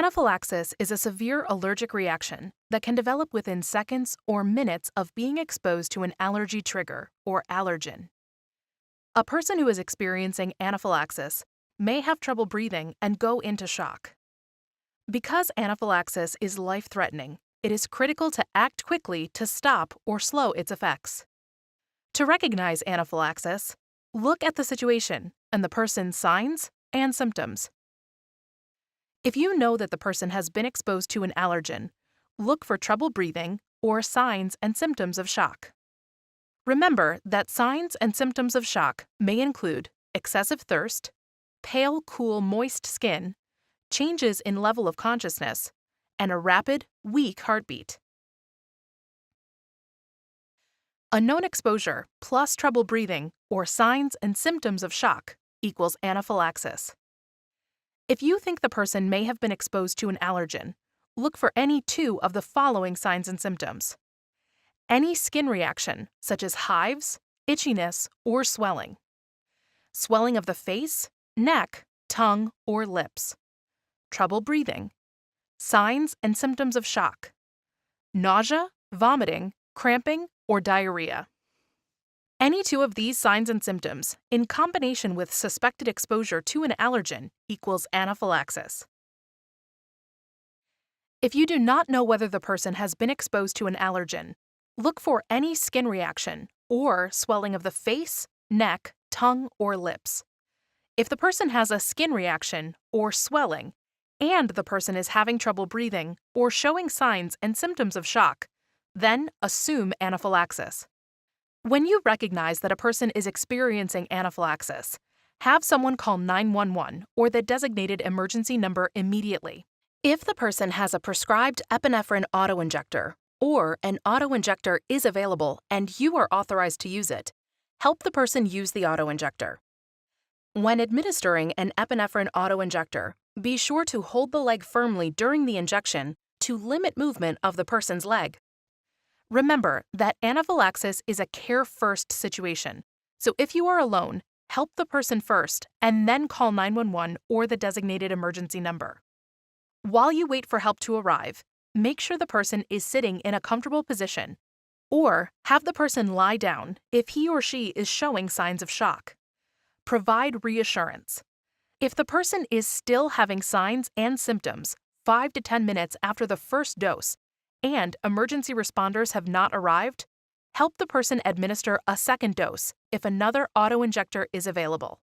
Anaphylaxis is a severe allergic reaction that can develop within seconds or minutes of being exposed to an allergy trigger or allergen. A person who is experiencing anaphylaxis may have trouble breathing and go into shock. Because anaphylaxis is life-threatening, it is critical to act quickly to stop or slow its effects. To recognize anaphylaxis, look at the situation and the person's signs and symptoms. If you know that the person has been exposed to an allergen, look for trouble breathing or signs and symptoms of shock. Remember that signs and symptoms of shock may include excessive thirst, pale, cool, moist skin, changes in level of consciousness, and a rapid, weak heartbeat. Unknown exposure plus trouble breathing or signs and symptoms of shock equals anaphylaxis. If you think the person may have been exposed to an allergen, look for any two of the following signs and symptoms. Any skin reaction, such as hives, itchiness, or swelling. Swelling of the face, neck, tongue, or lips. Trouble breathing. Signs and symptoms of shock. Nausea, vomiting, cramping, or diarrhea. Any two of these signs and symptoms, in combination with suspected exposure to an allergen, equals anaphylaxis. If you do not know whether the person has been exposed to an allergen, look for any skin reaction or swelling of the face, neck, tongue, or lips. If the person has a skin reaction or swelling, and the person is having trouble breathing or showing signs and symptoms of shock, then assume anaphylaxis. When you recognize that a person is experiencing anaphylaxis, have someone call 911 or the designated emergency number immediately. If the person has a prescribed epinephrine autoinjector or an autoinjector is available and you are authorized to use it, help the person use the autoinjector. When administering an epinephrine autoinjector, be sure to hold the leg firmly during the injection to limit movement of the person's leg. Remember that anaphylaxis is a care-first situation, so if you are alone, help the person first and then call 911 or the designated emergency number. While you wait for help to arrive, make sure the person is sitting in a comfortable position, or have the person lie down if he or she is showing signs of shock. Provide reassurance. If the person is still having signs and symptoms 5 to 10 minutes after the first dose, and emergency responders have not arrived, help the person administer a second dose if another autoinjector is available.